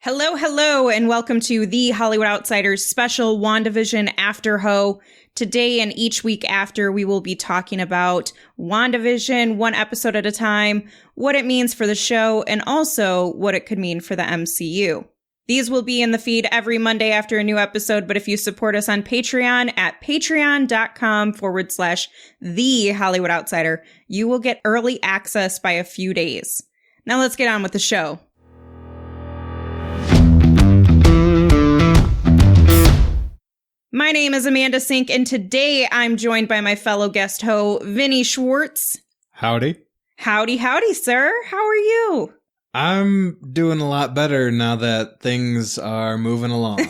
Hello, hello, and welcome to the Hollywood Outsiders special WandaVision AfterHO. Today and each week after, we will be talking about WandaVision, one episode at a time, what it means for the show, and also what it could mean for the MCU. These will be in the feed every Monday after a new episode, but if you support us on Patreon at patreon.com/The Hollywood Outsider, you will get early access by a few days. Now let's get on with the show. My name is Amanda Sink, and today I'm joined by my fellow guest ho, Vinny Schwartz. Howdy. Howdy, howdy, sir. How are you? I'm doing a lot better now that things are moving along.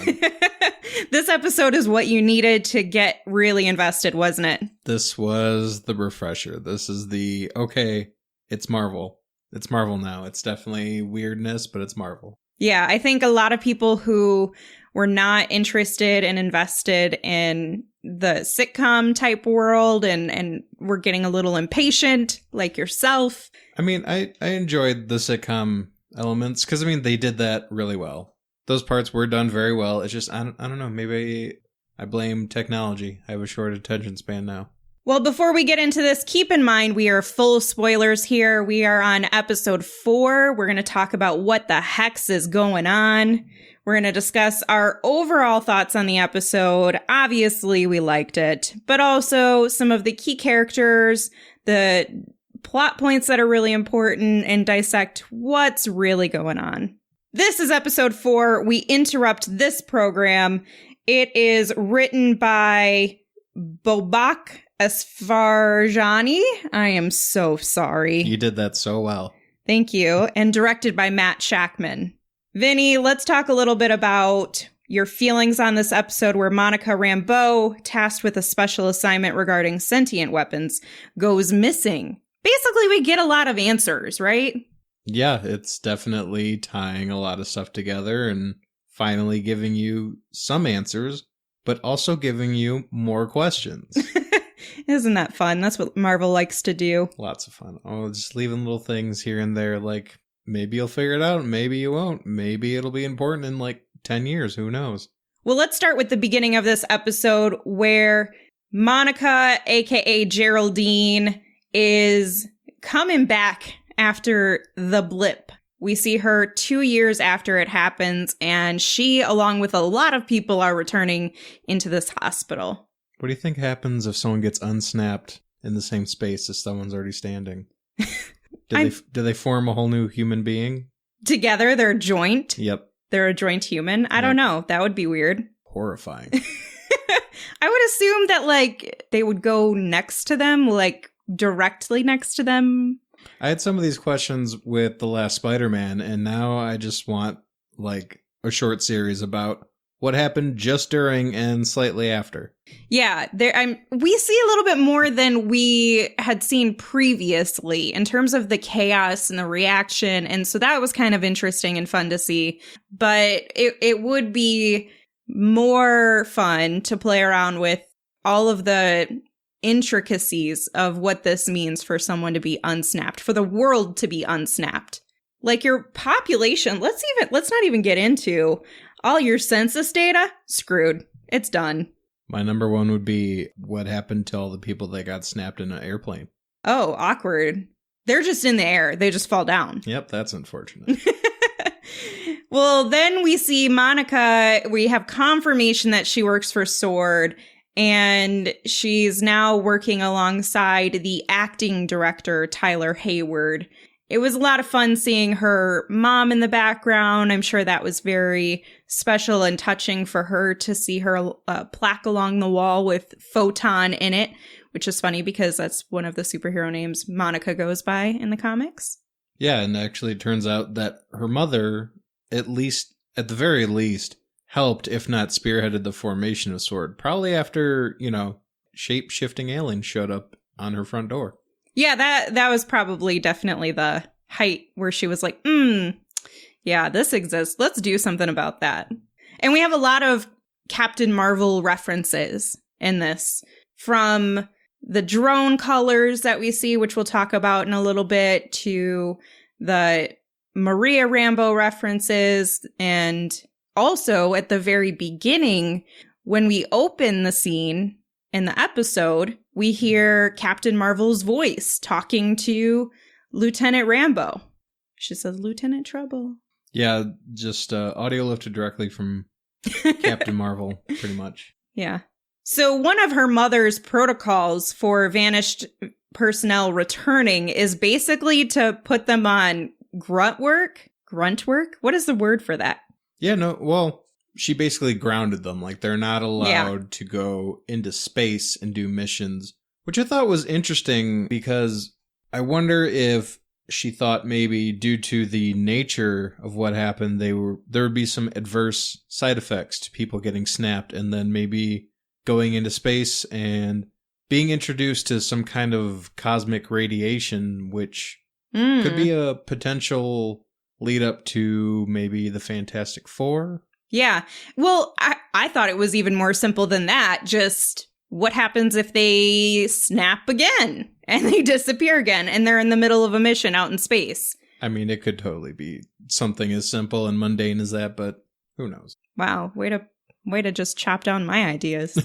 This episode is what you needed to get really invested, wasn't it? This was the refresher. This is the, okay, it's Marvel. It's Marvel now. It's definitely weirdness, but it's Marvel. Yeah, I think a lot of people who were not interested and invested in the sitcom type world and were getting a little impatient, like yourself. I mean, I enjoyed the sitcom elements because, I mean, they did that really well. Those parts were done very well. It's just, I don't know, maybe I blame technology. I have a short attention span now. Well, before we get into this, keep in mind we are full of spoilers here. We are on episode 4. We're going to talk about what the hex is going on. We're going to discuss our overall thoughts on the episode. Obviously, we liked it, but also some of the key characters, the plot points that are really important, and dissect what's really going on. This is episode 4. We interrupt this program. It is written by Bobak Asfarjani. I am so sorry. You did that so well. Thank you. And directed by Matt Shackman. Vinny, let's talk a little bit about your feelings on this episode where Monica Rambeau, tasked with a special assignment regarding sentient weapons, goes missing. Basically, we get a lot of answers, right? Yeah, it's definitely tying a lot of stuff together and finally giving you some answers, but also giving you more questions. Isn't that fun? That's what Marvel likes to do. Lots of fun. Oh, just leaving little things here and there, like maybe you'll figure it out, maybe you won't. Maybe it'll be important in like 10 years, who knows? Well, let's start with the beginning of this episode where Monica, aka Geraldine, is coming back after the blip. We see her 2 years after it happens, and she, along with a lot of people, are returning into this hospital. What do you think happens if someone gets unsnapped in the same space as someone's already standing? Do they form a whole new human being? Together, they're joint? Yep. They're a joint human? I don't know. That would be weird. Horrifying. I would assume that, like, they would go next to them, like, directly next to them. I had some of these questions with the last Spider-Man, and now I just want, like, a short series about what happened just during and slightly after. Yeah, we see a little bit more than we had seen previously in terms of the chaos and the reaction. And so that was kind of interesting and fun to see. But it would be more fun to play around with all of the intricacies of what this means for someone to be unsnapped, for the world to be unsnapped. Like your population, let's not even get into all your census data, screwed. It's done. My number one would be what happened to all the people that got snapped in an airplane. Oh, awkward. They're just in the air. They just fall down. Yep, that's unfortunate. Well, then we see Monica. We have confirmation that she works for SWORD, and she's now working alongside the acting director, Tyler Hayward. It was a lot of fun seeing her mom in the background. I'm sure that was very special and touching for her to see her plaque along the wall with Photon in it, which is funny because that's one of the superhero names Monica goes by in the comics. Yeah, and actually it turns out that her mother, at the very least, helped, if not spearheaded, the formation of SWORD. Probably after, shape-shifting aliens showed up on her front door. Yeah, that was probably definitely the height where she was like, yeah, this exists. Let's do something about that. And we have a lot of Captain Marvel references in this, from the drone colors that we see, which we'll talk about in a little bit, to the Maria Rambeau references. And also at the very beginning, when we open the scene in the episode, we hear Captain Marvel's voice talking to Lieutenant Rambeau. She says, Lieutenant Trouble. Yeah, just audio lifted directly from Captain Marvel, pretty much. Yeah. So one of her mother's protocols for vanished personnel returning is basically to put them on grunt work? What is the word for that? Yeah, no, well, she basically grounded them. Like, they're not allowed to go into space and do missions, which I thought was interesting because I wonder if she thought maybe due to the nature of what happened, there would be some adverse side effects to people getting snapped and then maybe going into space and being introduced to some kind of cosmic radiation, which could be a potential lead up to maybe the Fantastic Four. Yeah. Well, I thought it was even more simple than that. Just what happens if they snap again and they disappear again and they're in the middle of a mission out in space? I mean, it could totally be something as simple and mundane as that, but who knows? Wow. Way to just chop down my ideas.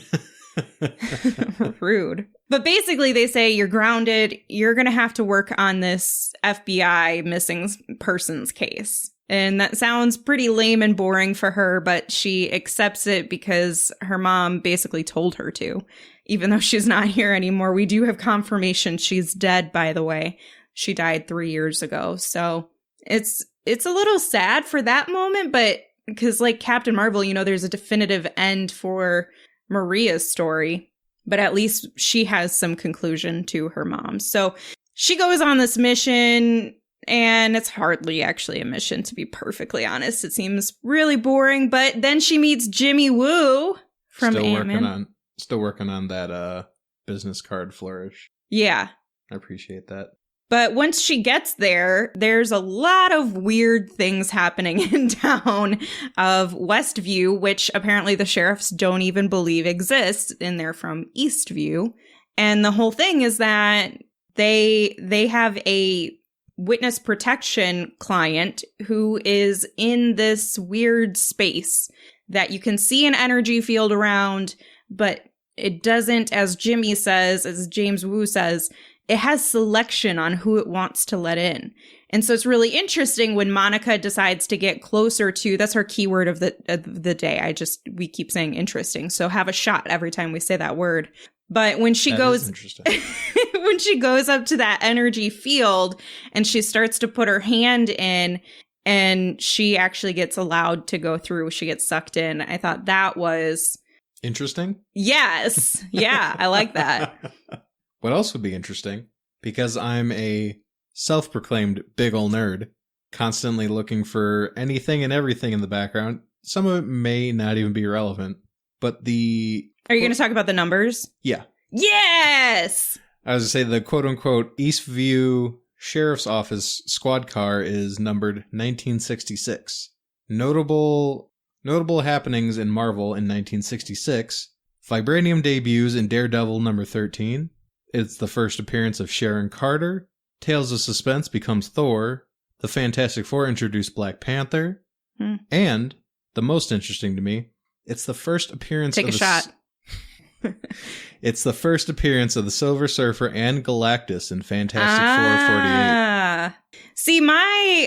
Rude. But basically they say you're grounded. You're going to have to work on this FBI missing persons case. And that sounds pretty lame and boring for her, but she accepts it because her mom basically told her to. Even though she's not here anymore, we do have confirmation she's dead, by the way. She died 3 years ago. So it's a little sad for that moment, but because like Captain Marvel, you know, there's a definitive end for Maria's story, but at least she has some conclusion to her mom. So she goes on this mission. And it's hardly actually a mission, to be perfectly honest. It seems really boring. But then she meets Jimmy Woo from Ant-Man. Still working on that business card flourish. Yeah. I appreciate that. But once she gets there, there's a lot of weird things happening in town of Westview, which apparently the sheriffs don't even believe exists, and they're from Eastview. And the whole thing is that they have a witness protection client who is in this weird space that you can see an energy field around, but it doesn't, as Jimmy says, as James Woo says, it has selection on who it wants to let in. And so it's really interesting when Monica decides to get closer to, that's her keyword of the day. We keep saying interesting. So have a shot every time we say that word. But when she goes, when she goes up to that energy field and she starts to put her hand in and she actually gets allowed to go through, she gets sucked in. I thought that was interesting. Yes. Yeah. I like that. What else would be interesting? Because I'm a self-proclaimed big ol' nerd, constantly looking for anything and everything in the background. Some of it may not even be relevant, but Are you going to talk about the numbers? Yeah. Yes! I was going to say the quote-unquote Eastview Sheriff's Office squad car is numbered 1966. Notable happenings in Marvel in 1966. Vibranium debuts in Daredevil number 13. It's the first appearance of Sharon Carter. Tales of Suspense becomes Thor. The Fantastic Four introduce Black Panther. And, the most interesting to me, it's the first appearance Take a shot. It's the first appearance of the Silver Surfer and Galactus in Fantastic Four 48. See,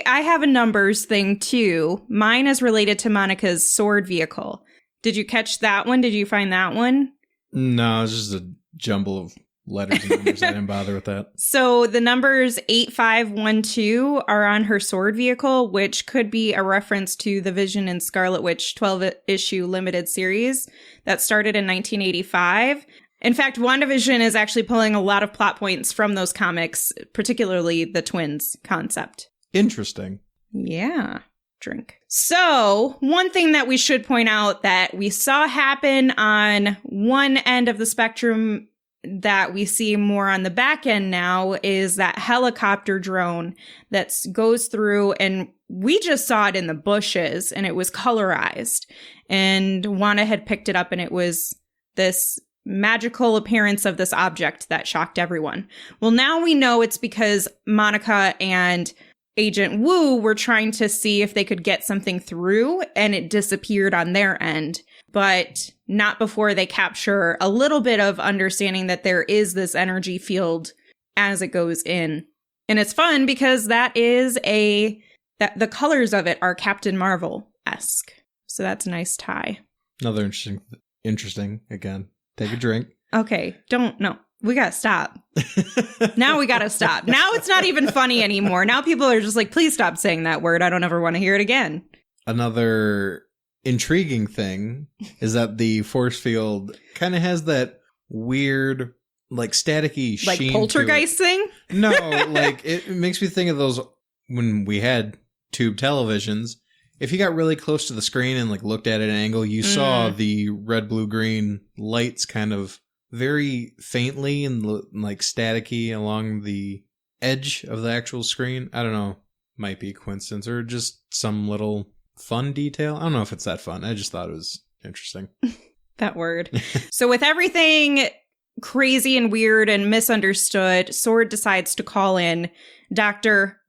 I have a numbers thing too. Mine is related to Monica's sword vehicle. Did you catch that one? Did you find that one? No, it's just a jumble of letters and numbers. I didn't bother with that. So the numbers 8512 are on her sword vehicle, which could be a reference to the Vision and Scarlet Witch 12-issue limited series that started in 1985. In fact, WandaVision is actually pulling a lot of plot points from those comics, particularly the twins concept. Interesting. Yeah. Drink. So, one thing that we should point out that we saw happen on one end of the spectrum that we see more on the back end now is that helicopter drone that goes through, and we just saw it in the bushes and it was colorized, and Wanda had picked it up and it was this magical appearance of this object that shocked everyone. Well, now we know it's because Monica and Agent Wu were trying to see if they could get something through, and it disappeared on their end, but not before they capture a little bit of understanding that there is this energy field as it goes in. And it's fun because that the colors of it are Captain Marvel-esque. So that's a nice tie. Another interesting again. Take a drink. Okay, no. We gotta stop. Now we gotta stop. Now it's not even funny anymore. Now people are just like, please stop saying that word. I don't ever want to hear it again. Another intriguing thing is that the force field kind of has that weird, like, staticky like sheen. Like poltergeist thing? No, like, it makes me think of those when we had tube televisions. If you got really close to the screen and, like, looked at it at an angle, you saw the red, blue, green lights kind of very faintly and like staticky along the edge of the actual screen. I don't know. Might be a coincidence or just some little fun detail. I don't know if it's that fun. I just thought it was interesting. That word. So with everything crazy and weird and misunderstood, Sword decides to call in Dr.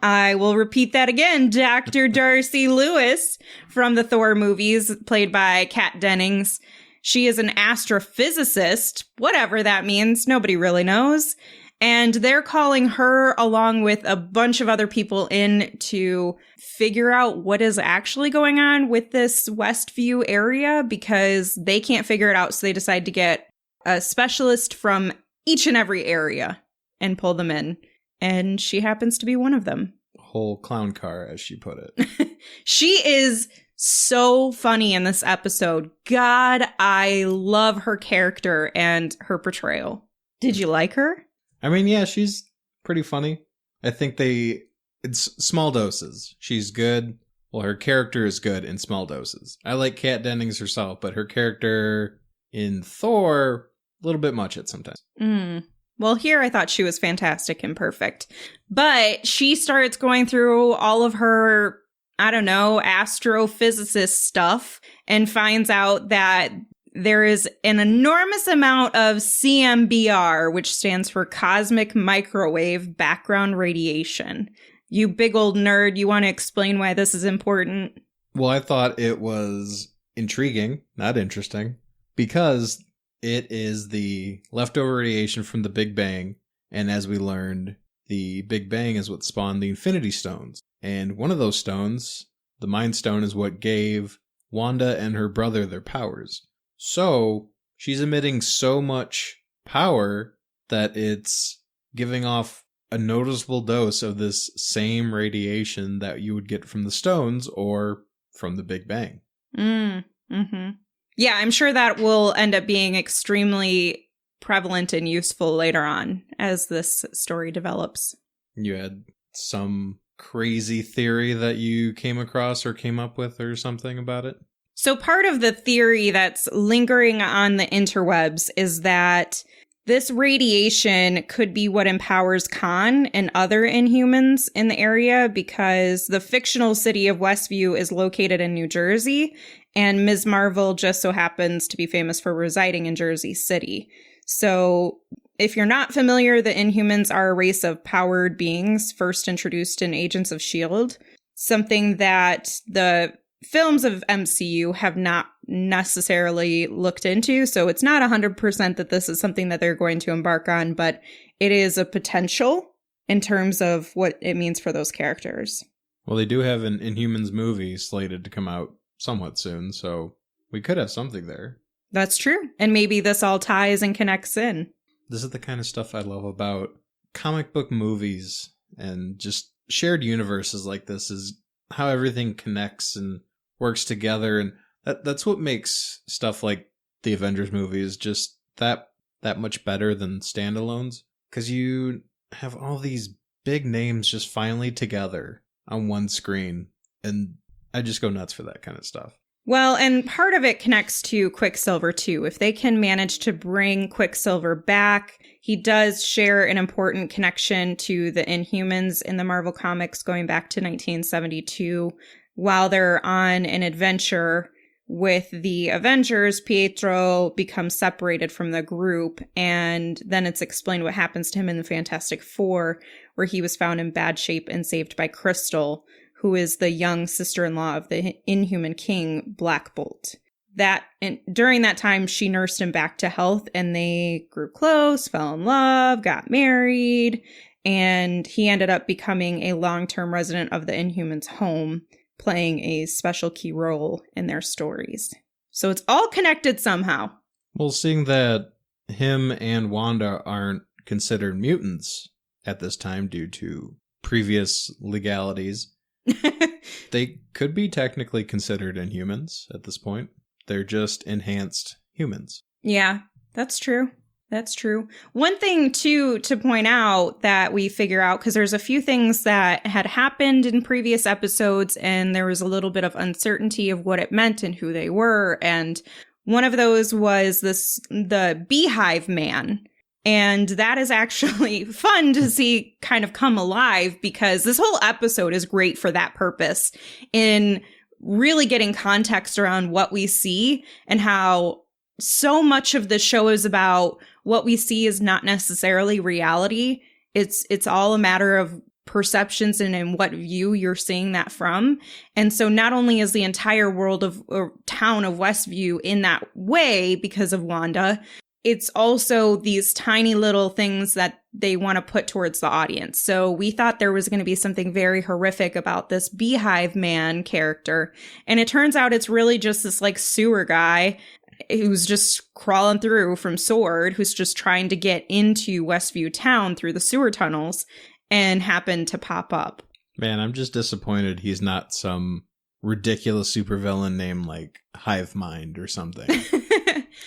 I will repeat that again, Dr. Darcy Lewis from the Thor movies, played by Kat Dennings. She is an astrophysicist, whatever that means. Nobody really knows. And they're calling her along with a bunch of other people in to figure out what is actually going on with this Westview area because they can't figure it out. So they decide to get a specialist from each and every area and pull them in. And she happens to be one of them. Whole clown car, as she put it. She is so funny in this episode. God, I love her character and her portrayal. Did you like her? I mean, yeah, she's pretty funny. I think it's small doses. She's good. Well, her character is good in small doses. I like Kat Dennings herself, but her character in Thor, a little bit much at sometimes. Well, here I thought she was fantastic and perfect. But she starts going through all of her, I don't know, astrophysicist stuff and finds out that there is an enormous amount of CMBR, which stands for cosmic microwave background radiation. You big old nerd, you want to explain why this is important? Well, I thought it was intriguing, not interesting, because it is the leftover radiation from the Big Bang. And as we learned, the Big Bang is what spawned the Infinity Stones. And one of those stones, the Mind Stone, is what gave Wanda and her brother their powers. So she's emitting so much power that it's giving off a noticeable dose of this same radiation that you would get from the stones or from the Big Bang. Yeah, I'm sure that will end up being extremely prevalent and useful later on as this story develops. You had some crazy theory that you came across or came up with or something about it? So part of the theory that's lingering on the interwebs is that this radiation could be what empowers Khan and other Inhumans in the area because the fictional city of Westview is located in New Jersey, and Ms. Marvel just so happens to be famous for residing in Jersey City. So if you're not familiar, the Inhumans are a race of powered beings first introduced in Agents of S.H.I.E.L.D., something that the films of MCU have not necessarily looked into. So it's not 100% that this is something that they're going to embark on, but it is a potential in terms of what it means for those characters. Well, they do have an Inhumans movie slated to come out somewhat soon, so we could have something there. That's true. And maybe this all ties and connects in. This is the kind of stuff I love about comic book movies and just shared universes like this, is how everything connects and works together. And that's what makes stuff like the Avengers movies just that much better than standalones. Because you have all these big names just finally together on one screen. And I just go nuts for that kind of stuff. Well, and part of it connects to Quicksilver, too. If they can manage to bring Quicksilver back, he does share an important connection to the Inhumans in the Marvel Comics going back to 1972. While they're on an adventure with the Avengers, Pietro becomes separated from the group, and then it's explained what happens to him in the Fantastic Four, where he was found in bad shape and saved by Crystal, who is the young sister-in-law of the Inhuman king, Black Bolt. During that time, she nursed him back to health, and they grew close, fell in love, got married, and he ended up becoming a long-term resident of the Inhumans' home, playing a special key role in their stories. So it's all connected somehow. Well, seeing that him and Wanda aren't considered mutants at this time due to previous legalities, they could be technically considered Inhumans at this point. They're just enhanced humans. Yeah, that's true. That's true. One thing, too, to point out that we figure out, because there's a few things that had happened in previous episodes, and there was a little bit of uncertainty of what it meant and who they were. And one of those was the Beehive Man. And that is actually fun to see kind of come alive, because this whole episode is great for that purpose, in really getting context around what we see and how so much of the show is about what we see is not necessarily reality. It's all a matter of perceptions and in what view you're seeing that from. And so not only is the entire world of or town of Westview in that way because of Wanda, it's also these tiny little things that they want to put towards the audience. So we thought there was going to be something very horrific about this Beehive Man character. And it turns out it's really just this like sewer guy who's just crawling through from Sword, who's just trying to get into Westview town through the sewer tunnels, and happened to pop up. Man, I'm just disappointed he's not some ridiculous supervillain named like Hive Mind or something.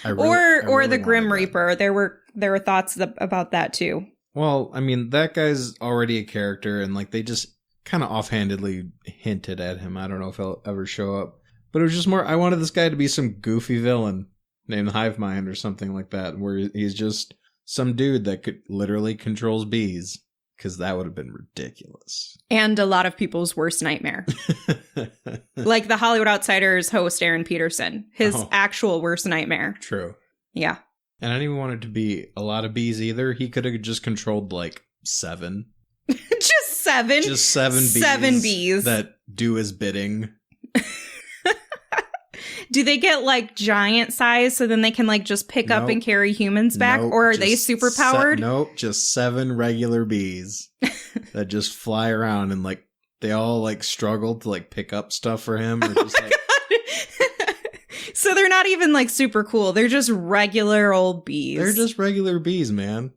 Or the Grim Reaper. There were thoughts about that too. Well, I mean, that guy's already a character, and like they just kind of offhandedly hinted at him. I don't know if he'll ever show up. But it was just more, I wanted this guy to be some goofy villain named Hive Mind or something like that, where he's just some dude that could literally controls bees, because that would have been ridiculous. And a lot of people's worst nightmare. Like the Hollywood Outsiders host, Aaron Peterson. His actual worst nightmare. True. Yeah. And I didn't even want it to be a lot of bees either. He could have just controlled like 7. Just 7? Just 7 bees. 7 bees. That do his bidding. Do they get like giant size so then they can like just pick up and carry humans back? Or are they super powered? Nope, just 7 regular bees that just fly around, and like they all like struggle to like pick up stuff for him. Or just, like... So they're not even like super cool. They're just regular old bees. They're just regular bees, man.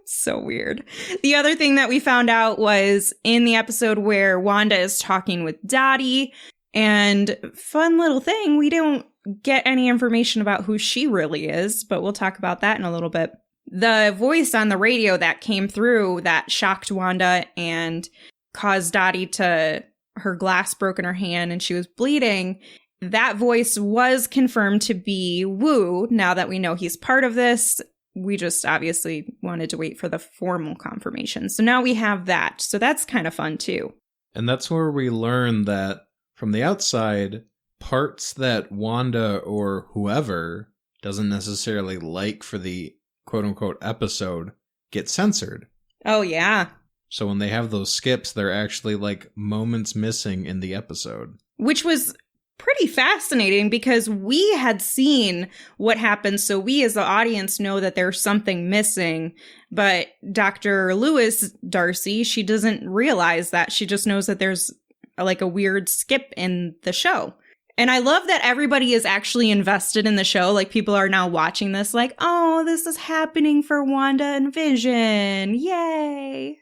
So weird. The other thing that we found out was in the episode where Wanda is talking with Dottie. And fun little thing, we don't get any information about who she really is, but we'll talk about that in a little bit. The voice on the radio that came through that shocked Wanda and caused Dottie to, her glass broke in her hand and she was bleeding. That voice was confirmed to be Wu. Now that we know he's part of this, we just obviously wanted to wait for the formal confirmation. So now we have that. So that's kind of fun too. And that's where we learn that from the outside, parts that Wanda or whoever doesn't necessarily like for the quote-unquote episode get censored. Oh, yeah. So when they have those skips, they're actually like moments missing in the episode. Which was pretty fascinating because we had seen what happened, so we as the audience know that there's something missing. But Dr. Lewis Darcy, she doesn't realize that. She just knows that there's like a weird skip in the show. And I love that everybody is actually invested in the show. Like people are now watching this like, oh, this is happening for Wanda and Vision. Yay.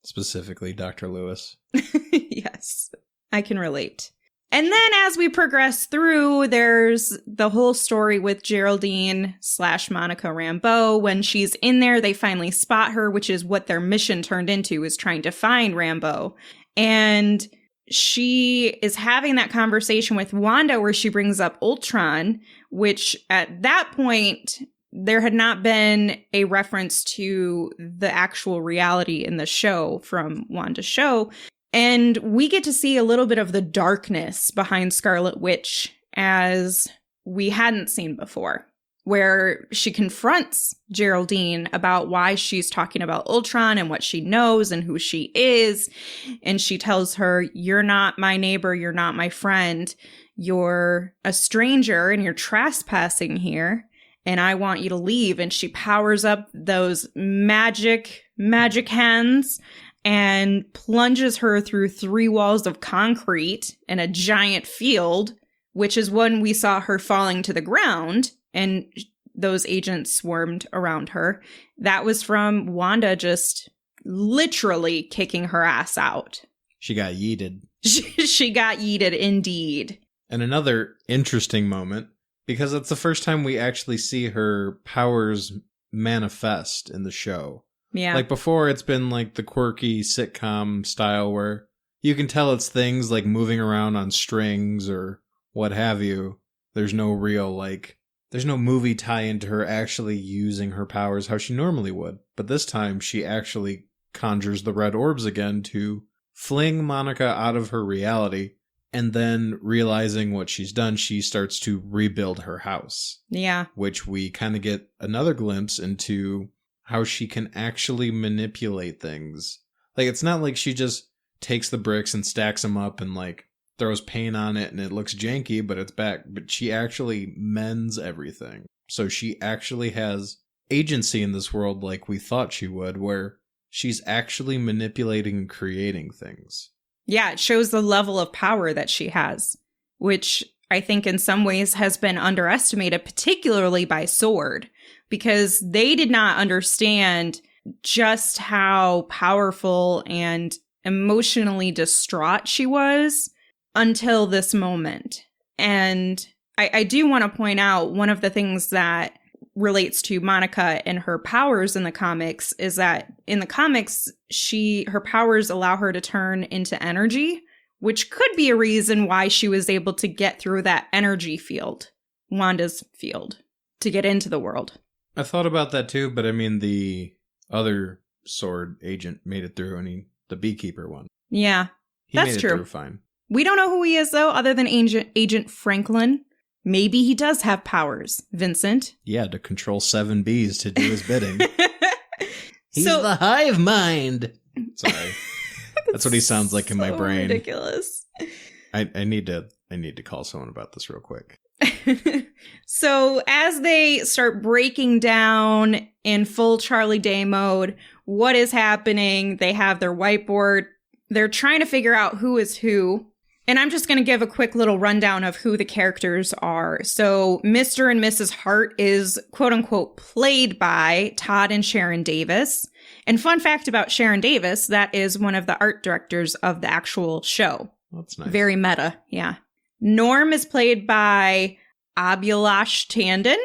Specifically, Dr. Lewis. Yes, I can relate. And then as we progress through, there's the whole story with Geraldine / Monica Rambeau. When she's in there, they finally spot her, which is what their mission turned into, is trying to find Rambeau. And she is having that conversation with Wanda where she brings up Ultron, which at that point, there had not been a reference to the actual reality in the show from Wanda's show. And we get to see a little bit of the darkness behind Scarlet Witch as we hadn't seen before. where she confronts Geraldine about why she's talking about Ultron and what she knows and who she is. And she tells her, "You're not my neighbor. You're not my friend. You're a stranger and you're trespassing here. And I want you to leave." And she powers up those magic hands and plunges her through 3 walls of concrete in a giant field, which is when we saw her falling to the ground and those agents swarmed around her. That was from Wanda just literally kicking her ass out. She got yeeted. She got yeeted indeed. And another interesting moment, because it's the first time we actually see her powers manifest in the show. Yeah. Like before, it's been like the quirky sitcom style where you can tell it's things like moving around on strings or what have you. There's no real, like, there's no movie tie into her actually using her powers how she normally would. But this time, she actually conjures the red orbs again to fling Monica out of her reality. And then realizing what she's done, she starts to rebuild her house. Yeah. Which we kind of get another glimpse into how she can actually manipulate things. Like, it's not like she just takes the bricks and stacks them up and, like, throws paint on it and it looks janky, but it's back. But she actually mends everything. So she actually has agency in this world like we thought she would, where she's actually manipulating and creating things. Yeah, it shows the level of power that she has, which I think in some ways has been underestimated, particularly by S.W.O.R.D., because they did not understand just how powerful and emotionally distraught she was until this moment. And I do want to point out one of the things that relates to Monica and her powers in the comics is that in the comics, her powers allow her to turn into energy, which could be a reason why she was able to get through that energy field, Wanda's field, to get into the world. I thought about that too, but I mean, the other S.W.O.R.D. agent made it through, and the beekeeper one. Yeah, that's true. He made it through fine. We don't know who he is, though, other than Agent Franklin. Maybe he does have powers, Vincent. Yeah, to control 7 bees to do his bidding. He's the hive mind. Sorry. That's what he sounds like in my brain. Ridiculous. I need to call someone about this real quick. So as they start breaking down in full Charlie Day mode, what is happening? They have their whiteboard. They're trying to figure out who is who. And I'm just going to give a quick little rundown of who the characters are. So Mr. and Mrs. Hart is quote unquote played by Todd and Sharon Davis. And fun fact about Sharon Davis, that is one of the art directors of the actual show. That's nice. Very meta. Yeah. Norm is played by Abhilash Tandon.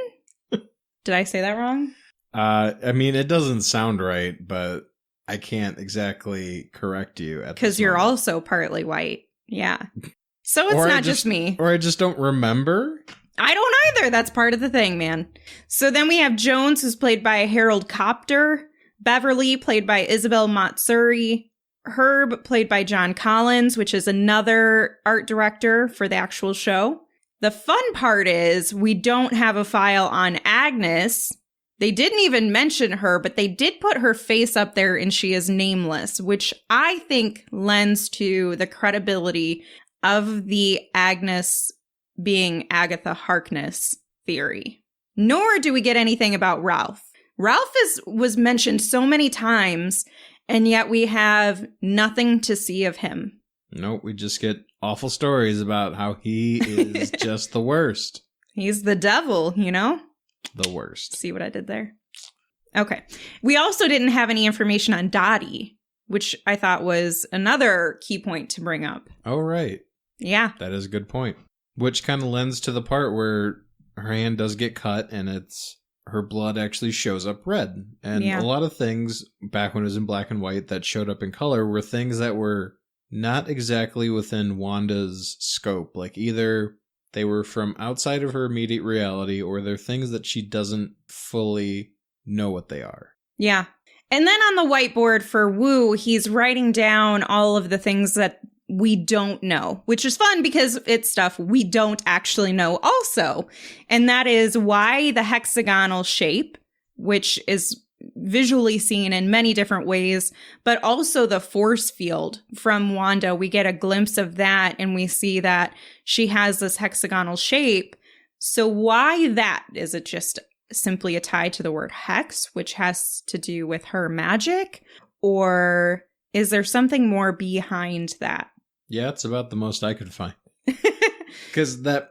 Did I say that wrong? I mean, it doesn't sound right, but I can't exactly correct you at this because you're moment. Also partly white. Yeah. So it's not just me. Or I just don't remember. I don't either. That's part of the thing, man. So then we have Jones, who's played by Harold Copter. Beverly, played by Isabel Matsuri. Herb, played by John Collins, which is another art director for the actual show. The fun part is we don't have a file on Agnes. They didn't even mention her, but they did put her face up there and she is nameless, which I think lends to the credibility of the Agnes being Agatha Harkness theory. Nor do we get anything about Ralph. Ralph was mentioned so many times, and yet we have nothing to see of him. Nope, we just get awful stories about how he is just the worst. He's the devil, you know? The worst. See what I did there? Okay. We also didn't have any information on Dottie, which I thought was another key point to bring up. Oh, right. Yeah. That is a good point. Which kind of lends to the part where her hand does get cut and her blood actually shows up red. And a lot of things back when it was in black and white that showed up in color were things that were not exactly within Wanda's scope. Like either they were from outside of her immediate reality or they're things that she doesn't fully know what they are. Yeah. And then on the whiteboard for Wu, he's writing down all of the things that we don't know, which is fun because it's stuff we don't actually know also. And that is why the hexagonal shape, which is visually seen in many different ways, but also the force field from Wanda. We get a glimpse of that and we see that she has this hexagonal shape. So why that? Is it just simply a tie to the word hex, which has to do with her magic? Or is there something more behind that? Yeah, it's about the most I could find. Because that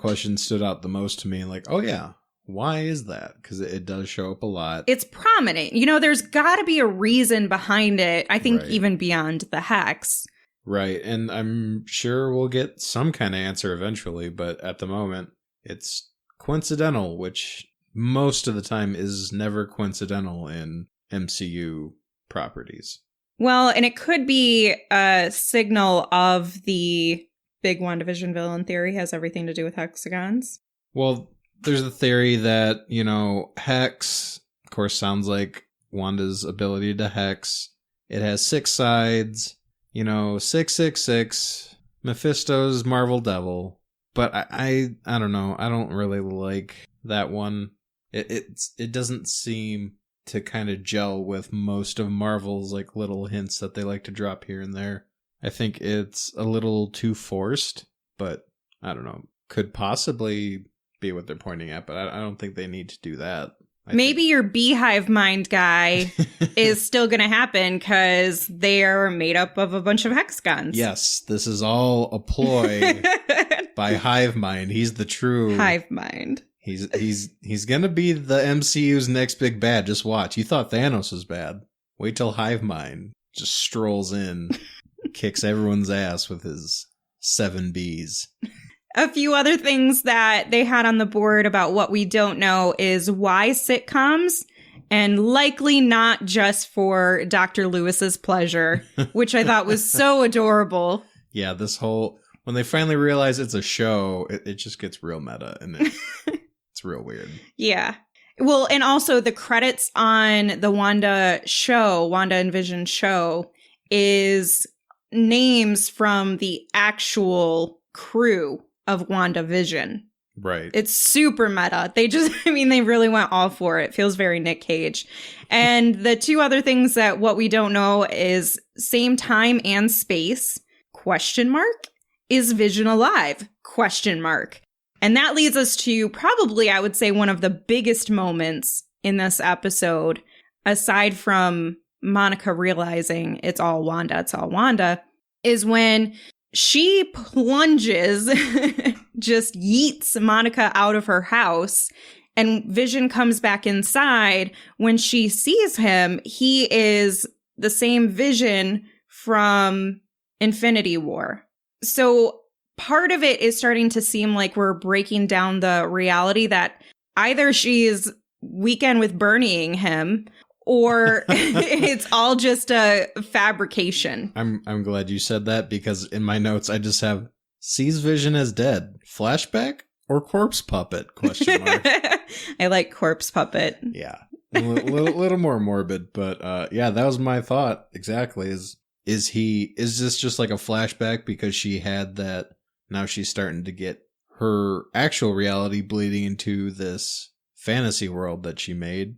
question stood out the most to me. Like, oh yeah, why is that? Because it does show up a lot. It's prominent. You know, there's got to be a reason behind it, I think, Right. even beyond the hex. Right, and I'm sure we'll get some kind of answer eventually, but at the moment, it's coincidental, which most of the time is never coincidental in MCU properties. Well, and it could be a signal of the big WandaVision villain theory has everything to do with hexagons. Well, there's a theory that, hex, of course, sounds like Wanda's ability to hex. It has 6 sides, 666, Mephisto's Marvel Devil. But I don't know. I don't really like that one. It doesn't seem to kind of gel with most of Marvel's like little hints that they like to drop here and there. I think it's a little too forced, but I don't know. Could possibly be what they're pointing at, but I don't think they need to do that. Maybe your beehive mind guy is still going to happen because they're made up of a bunch of hexagons. Yes, this is all a ploy by Hive Mind. He's the true Hive Mind. He's gonna be the MCU's next big bad. Just watch. You thought Thanos was bad. Wait till Hive Mind just strolls in, kicks everyone's ass with his 7 Bs. A few other things that they had on the board about what we don't know is why sitcoms, and likely not just for Dr. Lewis's pleasure, which I thought was so adorable. Yeah, when they finally realize it's a show, it just gets real meta, and it's real weird. Yeah. Well, and also the credits on the Wanda and Vision show, is names from the actual crew of WandaVision. Right. It's super meta. They really went all for it. Feels very Nick Cage. And the 2 other things that what we don't know is same time and space, ? Is Vision alive? ? And that leads us to probably, I would say, one of the biggest moments in this episode, aside from Monica realizing it's all Wanda, is when she plunges, just yeets Monica out of her house, and Vision comes back inside. When she sees him, he is the same Vision from Infinity War. So part of it is starting to seem like we're breaking down the reality that either she is Weekend with Bernieing him, or it's all just a fabrication. I'm glad you said that, because in my notes I just have sees Vision as dead, flashback, or corpse puppet ? I like corpse puppet. Yeah, a little more morbid, but yeah, that was my thought exactly. Is this just like a flashback because she had that? Now she's starting to get her actual reality bleeding into this fantasy world that she made.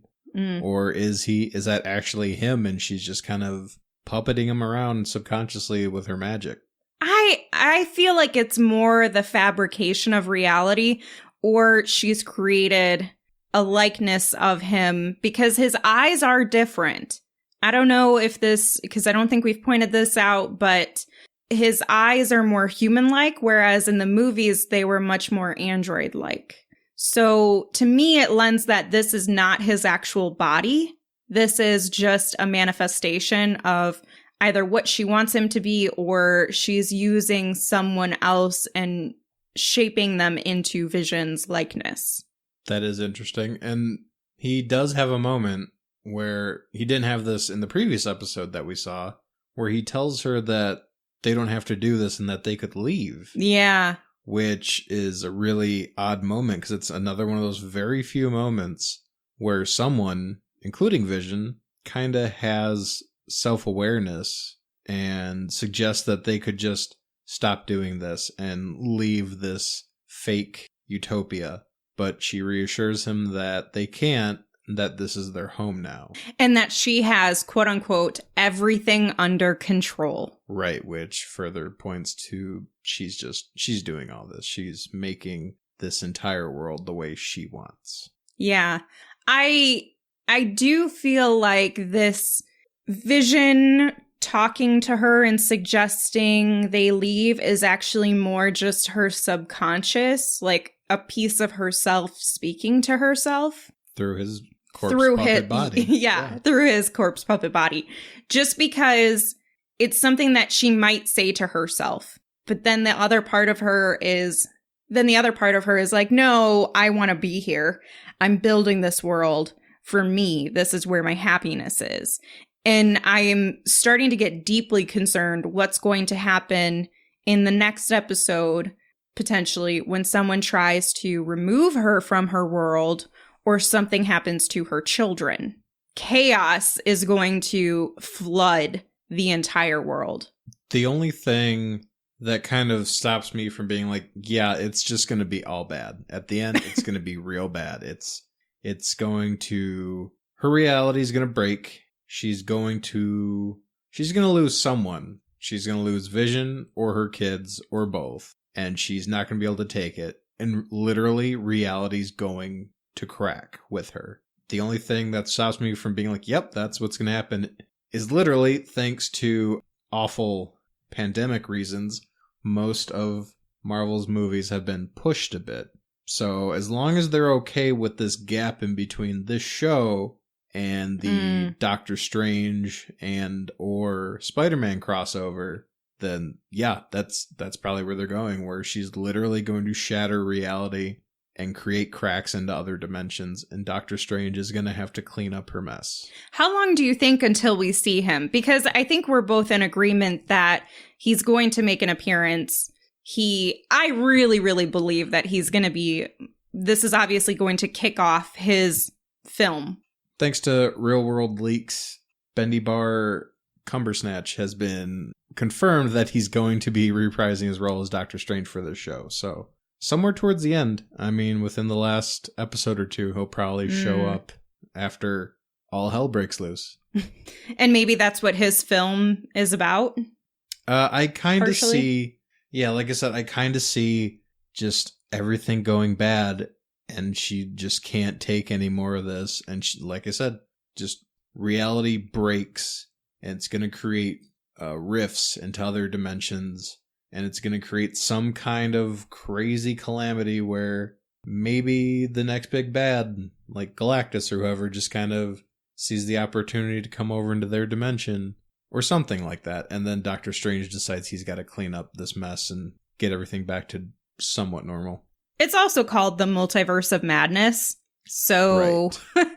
Or is that actually him and she's just kind of puppeting him around subconsciously with her magic? I feel like it's more the fabrication of reality, or she's created a likeness of him because his eyes are different. I don't know if because I don't think we've pointed this out, but his eyes are more human-like, whereas in the movies they were much more android-like. So to me, it lends that this is not his actual body. This is just a manifestation of either what she wants him to be, or she's using someone else and shaping them into Vision's likeness. That is interesting. And he does have a moment where he didn't have this in the previous episode that we saw, where he tells her that they don't have to do this and that they could leave. Yeah. Which is a really odd moment, because it's another one of those very few moments where someone, including Vision, kind of has self-awareness and suggests that they could just stop doing this and leave this fake utopia. But she reassures him that they can't, that this is their home now. And that she has, quote unquote, everything under control. Right, which further points to she's doing all this. She's making this entire world the way she wants. Yeah. I do feel like this Vision talking to her and suggesting they leave is actually more just her subconscious, like a piece of herself speaking to herself. Through his puppet body. Yeah, through his corpse puppet body. Just because it's something that she might say to herself. But then the other part of her is like, no, I want to be here. I'm building this world for me. This is where my happiness is. And I am starting to get deeply concerned what's going to happen in the next episode, potentially, when someone tries to remove her from her world or something happens to her children. Chaos is going to flood the entire world. The only thing that kind of stops me from being like, yeah, it's just going to be all bad. At the end, it's going to be real bad. It's going to, her reality is going to break. She's going to lose someone. She's going to lose Vision or her kids or both. And she's not going to be able to take it. And literally, reality's going to crack with her. The only thing that stops me from being like, yep, that's what's going to happen, is literally, thanks to awful pandemic reasons, most of Marvel's movies have been pushed a bit. So as long as they're okay with this gap in between this show and the Doctor Strange and or Spider-Man crossover, then yeah, that's probably where they're going, where she's literally going to shatter reality and create cracks into other dimensions, and Doctor Strange is going to have to clean up her mess. How long do you think until we see him? Because I think we're both in agreement that he's going to make an appearance. I really, really believe that he's going to be, this is obviously going to kick off his film. Thanks to real world leaks, Bendy Bar Cumbersnatch has been confirmed that he's going to be reprising his role as Doctor Strange for this show. So somewhere towards the end, I mean, within the last episode or two, he'll probably show up after all hell breaks loose. And maybe that's what his film is about? I kind of see, yeah, like I said, I kind of see just everything going bad, and she just can't take any more of this. And she, like I said, just reality breaks, and it's going to create rifts into other dimensions. And it's going to create some kind of crazy calamity where maybe the next big bad, like Galactus or whoever, just kind of sees the opportunity to come over into their dimension or something like that. And then Doctor Strange decides he's got to clean up this mess and get everything back to somewhat normal. It's also called the Multiverse of Madness. So, right.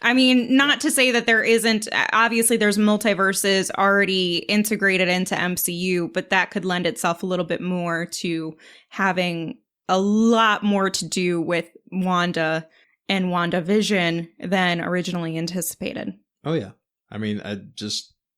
I mean, not to say that there isn't, obviously there's multiverses already integrated into MCU, but that could lend itself a little bit more to having a lot more to do with Wanda and WandaVision than originally anticipated. Oh, yeah. I mean,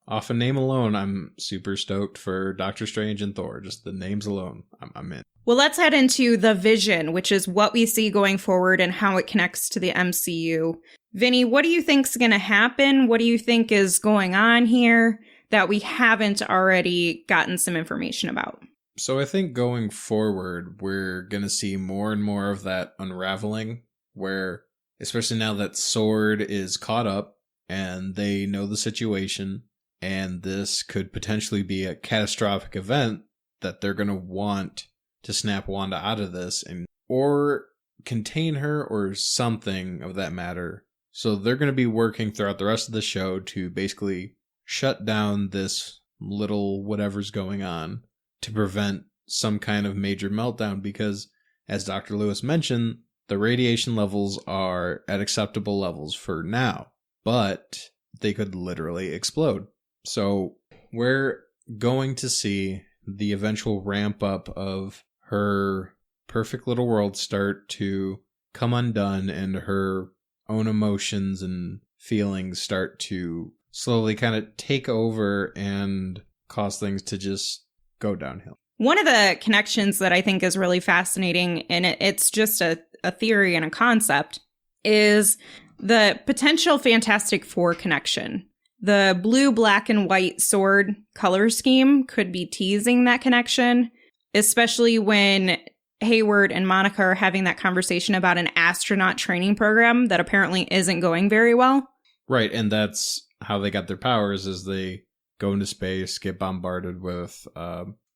off a name alone, I'm super stoked for Doctor Strange and Thor. Just the names alone, I'm in. Well, let's head into the Vision, which is what we see going forward and how it connects to the MCU. Vinny, what do you think's going to happen? What do you think is going on here that we haven't already gotten some information about? So I think going forward, we're going to see more and more of that unraveling, where, especially now that SWORD is caught up and they know the situation, and this could potentially be a catastrophic event that they're going to want to snap Wanda out of this or contain her or something of that matter. So they're going to be working throughout the rest of the show to basically shut down this little whatever's going on to prevent some kind of major meltdown, because as Dr. Lewis mentioned, the radiation levels are at acceptable levels for now, but they could literally explode. So we're going to see the eventual ramp up of her perfect little world start to come undone, and her own emotions and feelings start to slowly kind of take over and cause things to just go downhill. One of the connections that I think is really fascinating, and it's just a theory and a concept, is the potential Fantastic Four connection. The blue, black, and white sword color scheme could be teasing that connection, especially when Hayward and Monica are having that conversation about an astronaut training program that apparently isn't going very well. Right, and that's how they got their powers, is they go into space, get bombarded with,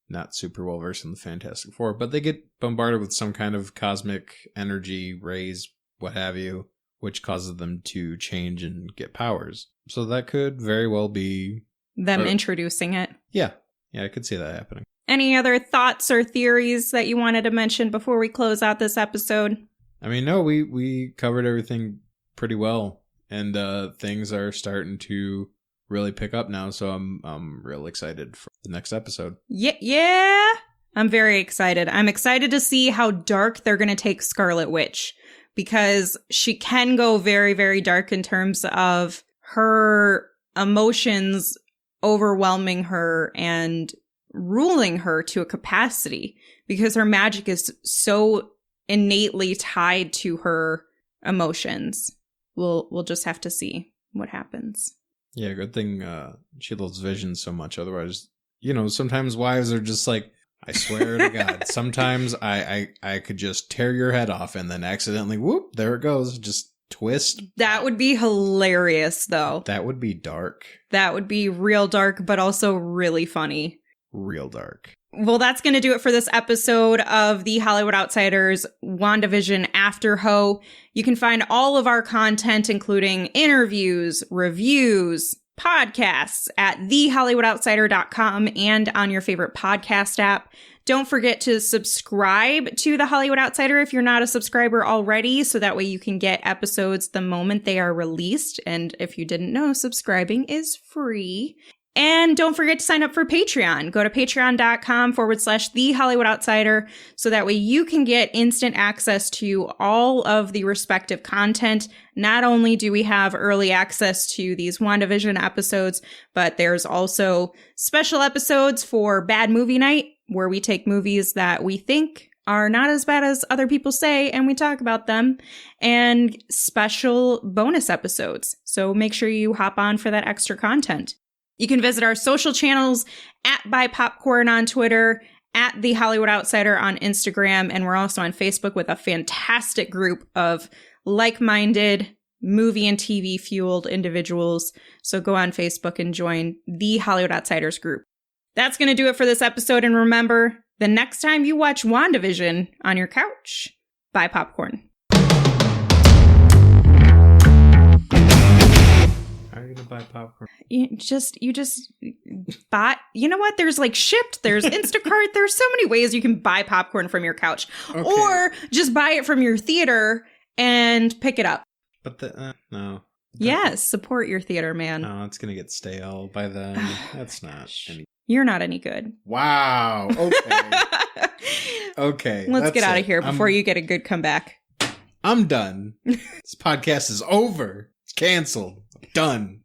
not super well versed in the Fantastic Four, but they get bombarded with some kind of cosmic energy, rays, what have you, which causes them to change and get powers. So that could very well be them introducing it. Yeah, I could see that happening. Any other thoughts or theories that you wanted to mention before we close out this episode? I mean, no, we covered everything pretty well, and things are starting to really pick up now, so I'm real excited for the next episode. Yeah, I'm very excited. I'm excited to see how dark they're going to take Scarlet Witch, because she can go very, very dark in terms of her emotions overwhelming her and ruling her to a capacity, because her magic is so innately tied to her emotions. We'll just have to see what happens. Yeah, good thing she loves Vision so much. Otherwise, sometimes wives are just like, I swear to God, sometimes I could just tear your head off and then accidentally, whoop, there it goes. Just twist. That would be hilarious, though. That would be dark. That would be real dark, but also really funny. Real dark. Well, that's going to do it for this episode of The Hollywood Outsiders WandaVision AfterHO. You can find all of our content, including interviews, reviews, podcasts at thehollywoodoutsiders.com and on your favorite podcast app. Don't forget to subscribe to The Hollywood Outsider if you're not a subscriber already, so that way you can get episodes the moment they are released. And if you didn't know, subscribing is free. And don't forget to sign up for Patreon. Go to patreon.com/The Hollywood Outsider, so that way you can get instant access to all of the respective content. Not only do we have early access to these WandaVision episodes, but there's also special episodes for Bad Movie Night, where we take movies that we think are not as bad as other people say, and we talk about them, and special bonus episodes. So make sure you hop on for that extra content. You can visit our social channels at Buy Popcorn on Twitter, at The Hollywood Outsider on Instagram, and we're also on Facebook with a fantastic group of like-minded movie and TV fueled individuals. So go on Facebook and join The Hollywood Outsiders group. That's going to do it for this episode. And remember, the next time you watch WandaVision on your couch, buy popcorn. How are you going to buy popcorn? You just buy, you know what? There's like Shipt, there's Instacart, there's so many ways you can buy popcorn from your couch. Okay. Or just buy it from your theater and pick it up. But no. Yes, support your theater, man. No, it's going to get stale by then. That's not any. You're not any good. Wow. Okay. Okay. Let's get out of here before you get a good comeback. I'm done. This podcast is over. It's canceled. I'm done.